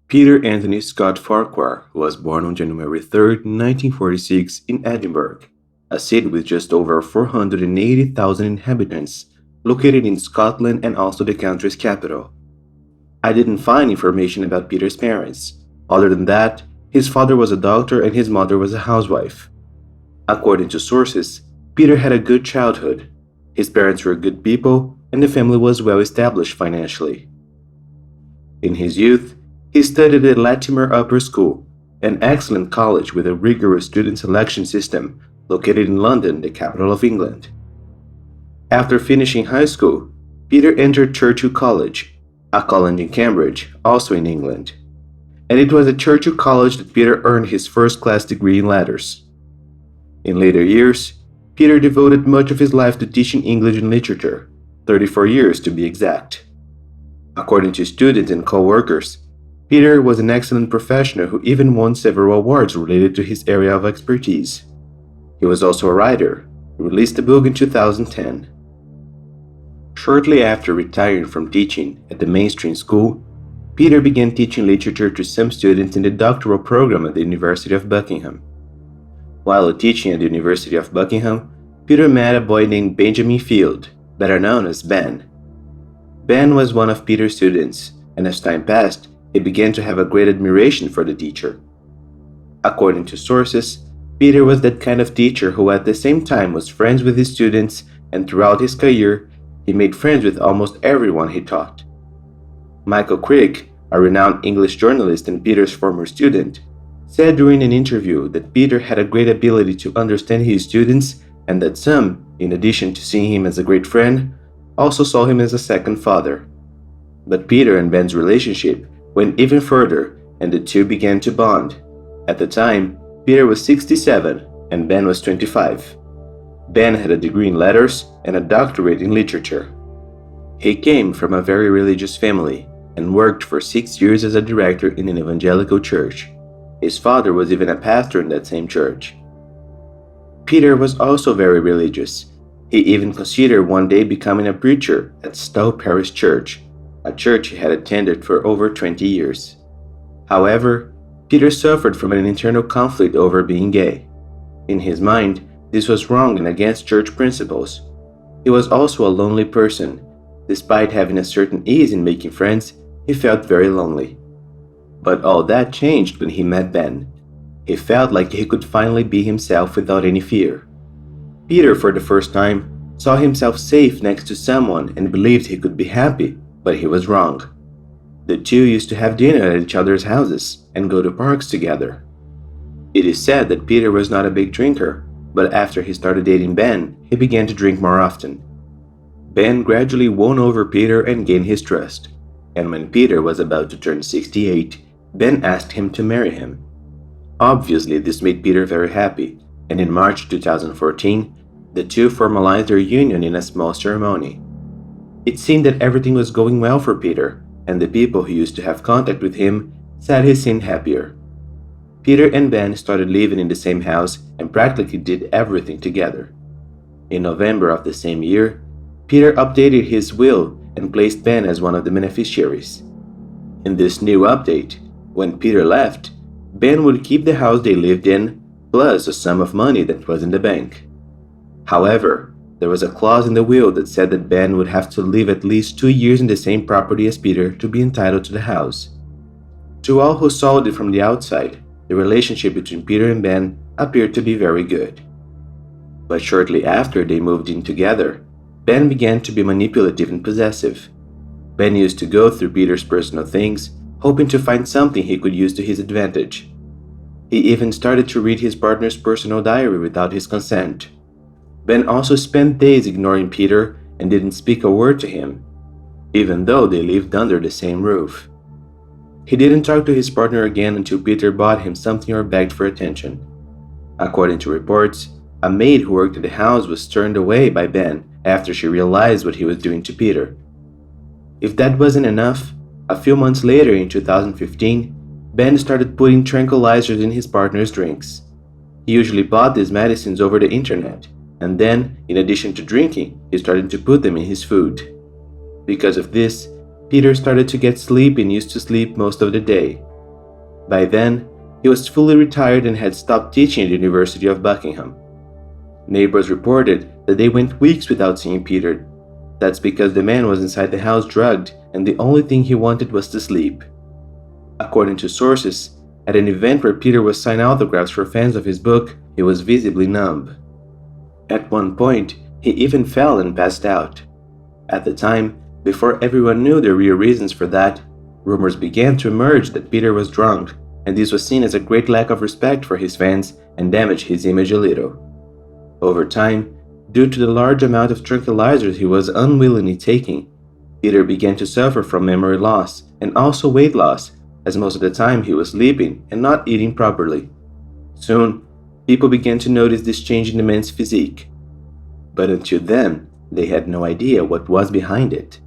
Peter Anthony Scott Farquhar was born on January 3rd, 1946 in Edinburgh, a city with just over 480,000 inhabitants, located in Scotland and also the country's capital. I didn't find information about Peter's parents. Other than that, his father was a doctor and his mother was a housewife. According to sources, Peter had a good childhood. His parents were good people and the family was well established financially. In his youth, he studied at Latimer Upper School, an excellent college with a rigorous student selection system located in London, the capital of England. After finishing high school, Peter entered Churchill College, a college in Cambridge, also in England. And it was at Churchill College that Peter earned his first class degree in letters. In later years, Peter devoted much of his life to teaching English and literature, 34 years to be exact. According to students and co-workers, Peter was an excellent professional who even won several awards related to his area of expertise. He was also a writer, who released a book in 2010. Shortly after retiring from teaching at the mainstream school, Peter began teaching literature to some students in the doctoral program at the University of Buckingham. While teaching at the University of Buckingham, Peter met a boy named Benjamin Field, better known as Ben. Ben was one of Peter's students, and as time passed, he began to have a great admiration for the teacher. According to sources, Peter was that kind of teacher who at the same time was friends with his students, and throughout his career, he made friends with almost everyone he taught. Michael Crick, a renowned English journalist and Peter's former student, said during an interview that Peter had a great ability to understand his students and that some, in addition to seeing him as a great friend, also saw him as a second father. But Peter and Ben's relationship went even further and the two began to bond. At the time, Peter was 67 and Ben was 25. Ben had a degree in letters and a doctorate in literature. He came from a very religious family and worked for 6 years as a director in an evangelical church. His father was even a pastor in that same church. Peter was also very religious. He even considered one day becoming a preacher at Stowe Parish Church, a church he had attended for over 20 years. However, Peter suffered from an internal conflict over being gay. In his mind, this was wrong and against church principles. He was also a lonely person. Despite having a certain ease in making friends, he felt very lonely. But all that changed when he met Ben. He felt like he could finally be himself without any fear. Peter, for the first time, saw himself safe next to someone and believed he could be happy, but he was wrong. The two used to have dinner at each other's houses and go to parks together. It is said that Peter was not a big drinker, but after he started dating Ben, he began to drink more often. Ben gradually won over Peter and gained his trust, and when Peter was about to turn 68, Ben asked him to marry him. Obviously, this made Peter very happy, and in March 2014, the two formalized their union in a small ceremony. It seemed that everything was going well for Peter, and the people who used to have contact with him said he seemed happier. Peter and Ben started living in the same house and practically did everything together. In November of the same year, Peter updated his will and placed Ben as one of the beneficiaries. In this new update, when Peter left, Ben would keep the house they lived in, plus a sum of money that was in the bank. However, there was a clause in the will that said that Ben would have to live at least 2 years in the same property as Peter to be entitled to the house. To all who saw it from the outside, the relationship between Peter and Ben appeared to be very good. But shortly after they moved in together, Ben began to be manipulative and possessive. Ben used to go through Peter's personal things, hoping to find something he could use to his advantage. He even started to read his partner's personal diary without his consent. Ben also spent days ignoring Peter and didn't speak a word to him, even though they lived under the same roof. He didn't talk to his partner again until Peter bought him something or begged for attention. According to reports, a maid who worked at the house was turned away by Ben after she realized what he was doing to Peter. If that wasn't enough, a few months later in 2015, Ben started putting tranquilizers in his partner's drinks. He usually bought these medicines over the internet, and then, in addition to drinking, he started to put them in his food. Because of this, Peter started to get sleepy and used to sleep most of the day. By then, he was fully retired and had stopped teaching at the University of Buckingham. Neighbors reported that they went weeks without seeing Peter. That's because the man was inside the house drugged and the only thing he wanted was to sleep. According to sources, at an event where Peter was signing autographs for fans of his book, he was visibly numb. At one point, he even fell and passed out. At the time, before everyone knew the real reasons for that, rumors began to emerge that Peter was drunk, and this was seen as a great lack of respect for his fans and damaged his image a little. Over time, due to the large amount of tranquilizers he was unwillingly taking, Peter began to suffer from memory loss and also weight loss, as most of the time he was sleeping and not eating properly. Soon, people began to notice this change in the man's physique. But until then, they had no idea what was behind it.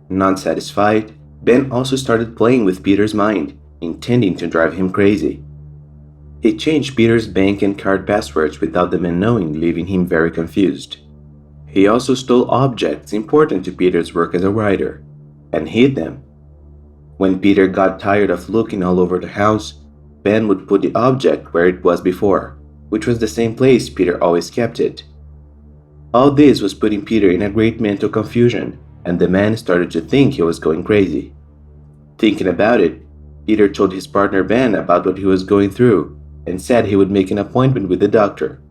Not satisfied, Ben also started playing with Peter's mind, intending to drive him crazy. He changed Peter's bank and card passwords without the man knowing, leaving him very confused. He also stole objects important to Peter's work as a writer, and hid them. When Peter got tired of looking all over the house, Ben would put the object where it was before, which was the same place Peter always kept it. All this was putting Peter in a great mental confusion, and the man started to think he was going crazy. Thinking about it, Peter told his partner Ben about what he was going through and said he would make an appointment with the doctor.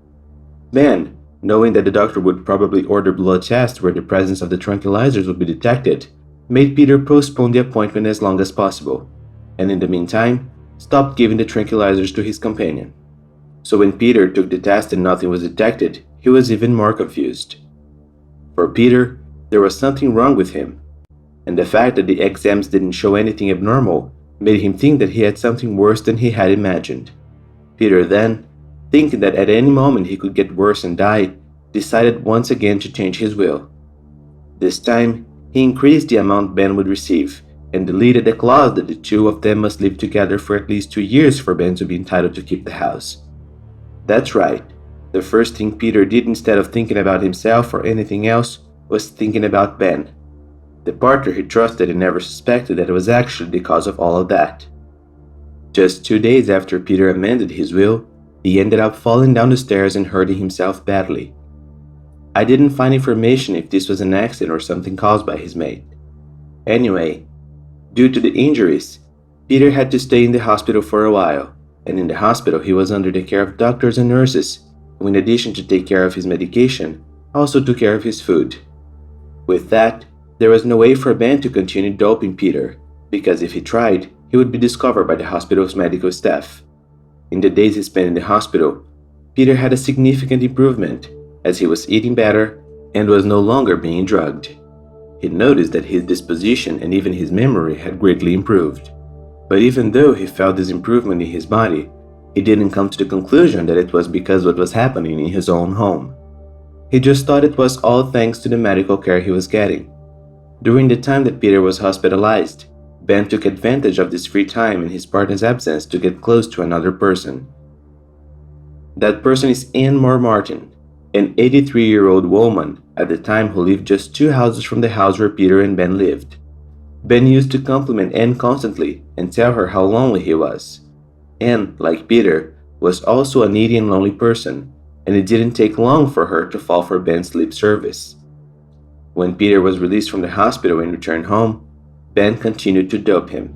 Ben, knowing that the doctor would probably order blood tests where the presence of the tranquilizers would be detected, made Peter postpone the appointment as long as possible, and in the meantime, stopped giving the tranquilizers to his companion. So when Peter took the test and nothing was detected, he was even more confused. For Peter, there was something wrong with him, and the fact that the exams didn't show anything abnormal made him think that he had something worse than he had imagined. Peter then, thinking that at any moment he could get worse and die, decided once again to change his will. This time, he increased the amount Ben would receive and deleted the clause that the two of them must live together for at least 2 years for Ben to be entitled to keep the house. That's right. The first thing Peter did instead of thinking about himself or anything else was thinking about Ben, the partner he trusted and never suspected that it was actually the cause of all of that. Just 2 days after Peter amended his will, he ended up falling down the stairs and hurting himself badly. I didn't find information if this was an accident or something caused by his mate. Anyway, due to the injuries, Peter had to stay in the hospital for a while, and in the hospital he was under the care of doctors and nurses, who in addition to take care of his medication, also took care of his food. With that, there was no way for Ben to continue doping Peter, because if he tried, he would be discovered by the hospital's medical staff. In the days he spent in the hospital, Peter had a significant improvement, as he was eating better and was no longer being drugged. He noticed that his disposition and even his memory had greatly improved. But even though he felt this improvement in his body, he didn't come to the conclusion that it was because of what was happening in his own home. He just thought it was all thanks to the medical care he was getting. During the time that Peter was hospitalized, Ben took advantage of this free time in his partner's absence to get close to another person. That person is Anne Moore Martin, an 83-year-old woman at the time who lived just 2 houses from the house where Peter and Ben lived. Ben used to compliment Anne constantly and tell her how lonely he was. Anne, like Peter, was also a needy and lonely person, and it didn't take long for her to fall for Ben's lip service. When Peter was released from the hospital and returned home, Ben continued to dope him.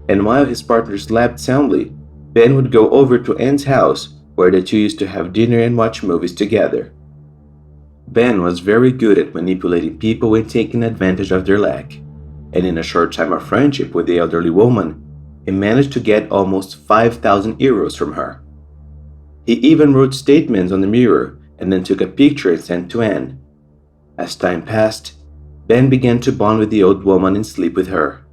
And while his partner slept soundly, Ben would go over to Anne's house where the two used to have dinner and watch movies together. Ben was very good at manipulating people and taking advantage of their lack, and in a short time of friendship with the elderly woman, he managed to get almost 5,000 euros from her. He even wrote statements on the mirror and then took a picture and sent to Anne. As time passed, Ben began to bond with the old woman and sleep with her.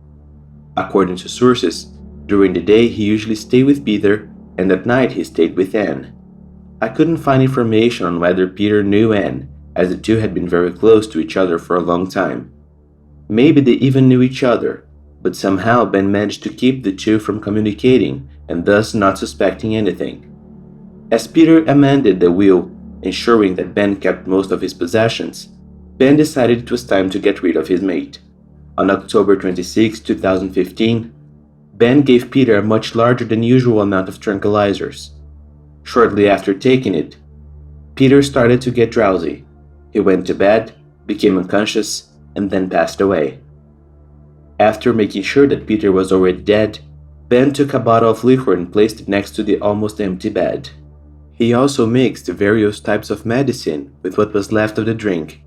According to sources, during the day he usually stayed with Peter, and at night he stayed with Anne. I couldn't find information on whether Peter knew Anne, as the two had been very close to each other for a long time. Maybe they even knew each other, but somehow Ben managed to keep the two from communicating and thus not suspecting anything. As Peter amended the will, ensuring that Ben kept most of his possessions, Ben decided it was time to get rid of his mate. On October 26, 2015, Ben gave Peter a much larger than usual amount of tranquilizers. Shortly after taking it, Peter started to get drowsy. He went to bed, became unconscious, and then passed away. After making sure that Peter was already dead, Ben took a bottle of liquor and placed it next to the almost empty bed. He also mixed various types of medicine with what was left of the drink,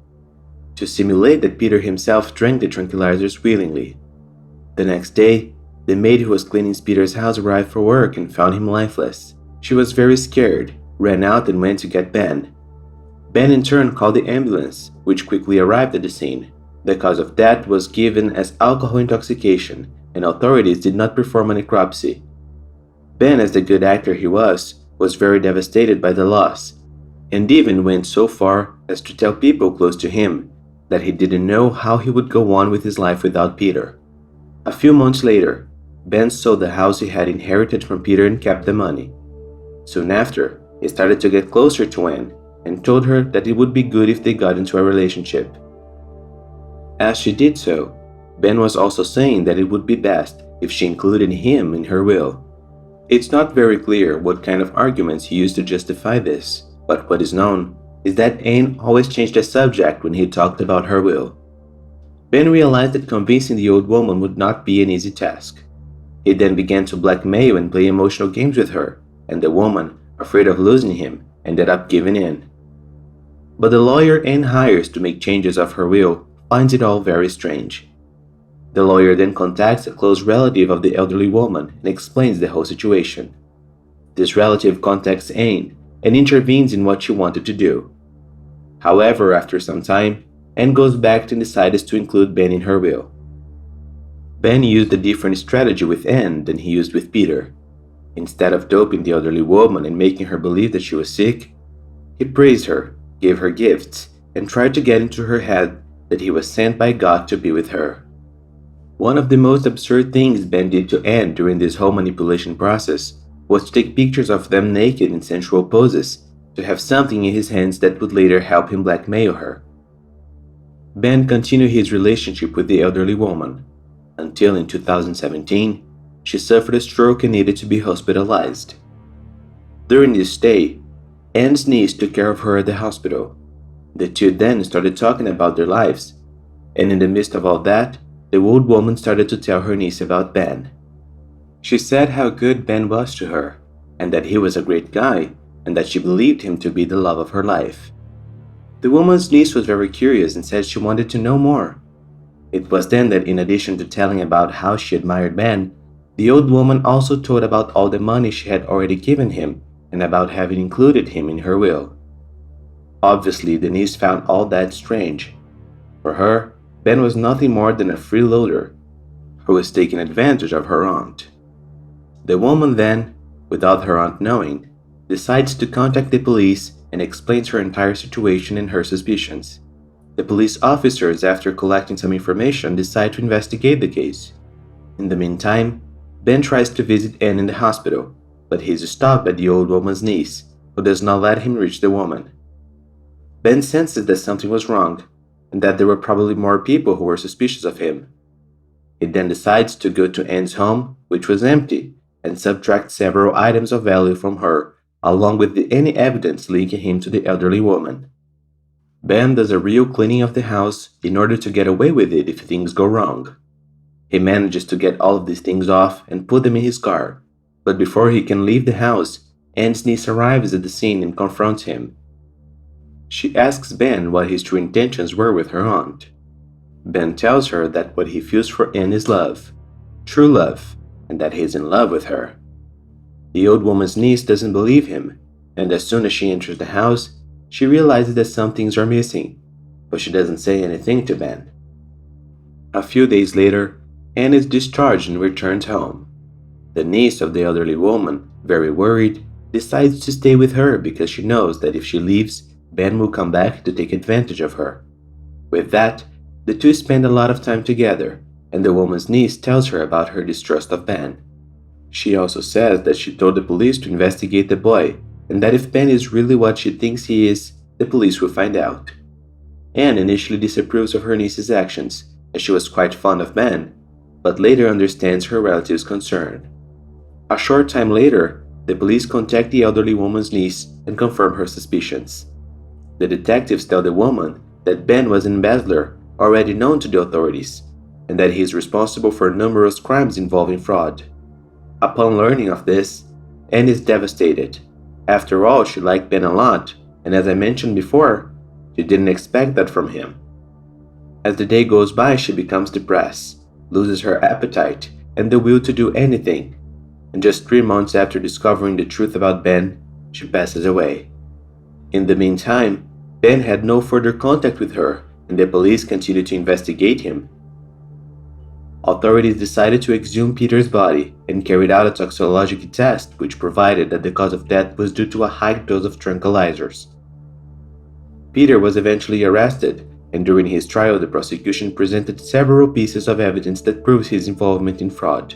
to simulate that Peter himself drank the tranquilizers willingly. The next day, the maid who was cleaning Peter's house arrived for work and found him lifeless. She was very scared, ran out and went to get Ben. Ben in turn called the ambulance, which quickly arrived at the scene. The cause of death was given as alcohol intoxication, and authorities did not perform a necropsy. Ben, as the good actor he was very devastated by the loss, and even went so far as to tell people close to him that he didn't know how he would go on with his life without Peter. A few months later, Ben sold the house he had inherited from Peter and kept the money. Soon after, he started to get closer to Anne and told her that it would be good if they got into a relationship. As she did so, Ben was also saying that it would be best if she included him in her will. It's not very clear what kind of arguments he used to justify this, but what is known is that Anne always changed the subject when he talked about her will. Ben realized that convincing the old woman would not be an easy task. He then began to blackmail and play emotional games with her, and the woman, afraid of losing him, ended up giving in. But the lawyer Anne hires to make changes of her will finds it all very strange. The lawyer then contacts a close relative of the elderly woman and explains the whole situation. This relative contacts Anne and intervenes in what she wanted to do. However, after some time, Anne goes back and decides to include Ben in her will. Ben used a different strategy with Anne than he used with Peter. Instead of doping the elderly woman and making her believe that she was sick, he praised her, gave her gifts, and tried to get into her head that he was sent by God to be with her. One of the most absurd things Ben did to Anne during this whole manipulation process was to take pictures of them naked in sensual poses to have something in his hands that would later help him blackmail her. Ben continued his relationship with the elderly woman, until in 2017, she suffered a stroke and needed to be hospitalized. During this stay, Anne's niece took care of her at the hospital. The two then started talking about their lives, and in the midst of all that, the old woman started to tell her niece about Ben. She said how good Ben was to her, and that he was a great guy, and that she believed him to be the love of her life. The woman's niece was very curious and said she wanted to know more. It was then that in addition to telling about how she admired Ben, the old woman also told about all the money she had already given him and about having included him in her will. Obviously, the niece found all that strange. For her, Ben was nothing more than a freeloader who was taking advantage of her aunt. The woman then, without her aunt knowing, decides to contact the police and explains her entire situation and her suspicions. The police officers, after collecting some information, decide to investigate the case. In the meantime, Ben tries to visit Anne in the hospital, but he is stopped by the old woman's niece, who does not let him reach the woman. Ben senses that something was wrong, and that there were probably more people who were suspicious of him. He then decides to go to Anne's home, which was empty, and subtract several items of value from her, along with any evidence linking him to the elderly woman. Ben does a real cleaning of the house in order to get away with it if things go wrong. He manages to get all of these things off and put them in his car, but before he can leave the house, Anne's niece arrives at the scene and confronts him. She asks Ben what his true intentions were with her aunt. Ben tells her that what he feels for Anne is love, true love, and that he is in love with her. The old woman's niece doesn't believe him, and as soon as she enters the house, she realizes that some things are missing, but she doesn't say anything to Ben. A few days later, Anne is discharged and returns home. The niece of the elderly woman, very worried, decides to stay with her because she knows that if she leaves, Ben will come back to take advantage of her. With that, the two spend a lot of time together, and the woman's niece tells her about her distrust of Ben. She also says that she told the police to investigate the boy, and that if Ben is really what she thinks he is, the police will find out. Anne initially disapproves of her niece's actions, as she was quite fond of Ben, but later understands her relative's concern. A short time later, the police contact the elderly woman's niece and confirm her suspicions. The detectives tell the woman that Ben was an embezzler already known to the authorities, and that he is responsible for numerous crimes involving fraud. Upon learning of this, Anne is devastated. After all, she liked Ben a lot, and as I mentioned before, she didn't expect that from him. As the day goes by, she becomes depressed, loses her appetite, and the will to do anything, and just 3 months after discovering the truth about Ben, she passes away. In the meantime, Ben had no further contact with her, and the police continued to investigate him. Authorities decided to exhume Peter's body and carried out a toxicology test which provided that the cause of death was due to a high dose of tranquilizers. Peter was eventually arrested, and during his trial the prosecution presented several pieces of evidence that proves his involvement in fraud.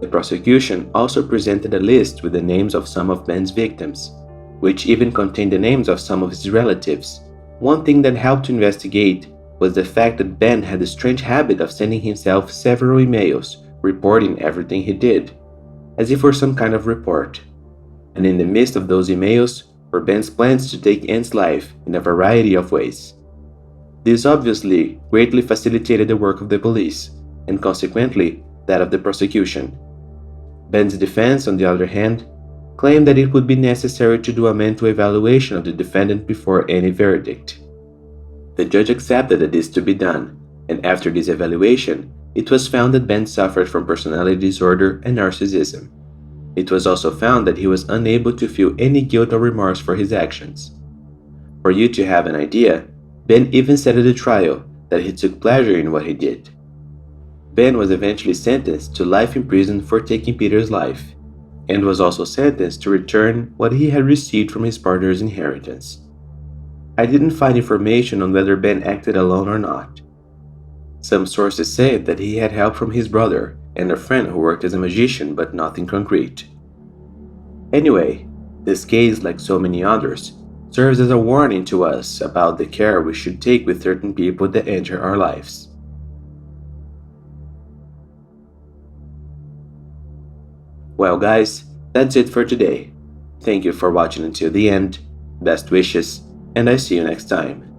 The prosecution also presented a list with the names of some of Ben's victims, which even contained the names of some of his relatives. One thing that helped to investigate was the fact that Ben had the strange habit of sending himself several emails reporting everything he did, as if for some kind of report. And in the midst of those emails were Ben's plans to take Anne's life in a variety of ways. This obviously greatly facilitated the work of the police, and consequently that of the prosecution. Ben's defense, on the other hand, claimed that it would be necessary to do a mental evaluation of the defendant before any verdict. The judge accepted that this to be done, and after this evaluation, it was found that Ben suffered from personality disorder and narcissism. It was also found that he was unable to feel any guilt or remorse for his actions. For you to have an idea, Ben even said at the trial that he took pleasure in what he did. Ben was eventually sentenced to life in prison for taking Peter's life, and was also sentenced to return what he had received from his partner's inheritance. I didn't find information on whether Ben acted alone or not. Some sources said that he had help from his brother and a friend who worked as a magician, but nothing concrete. Anyway, this case, like so many others, serves as a warning to us about the care we should take with certain people that enter our lives. Well guys, that's it for today. Thank you for watching until the end, best wishes, and I see you next time.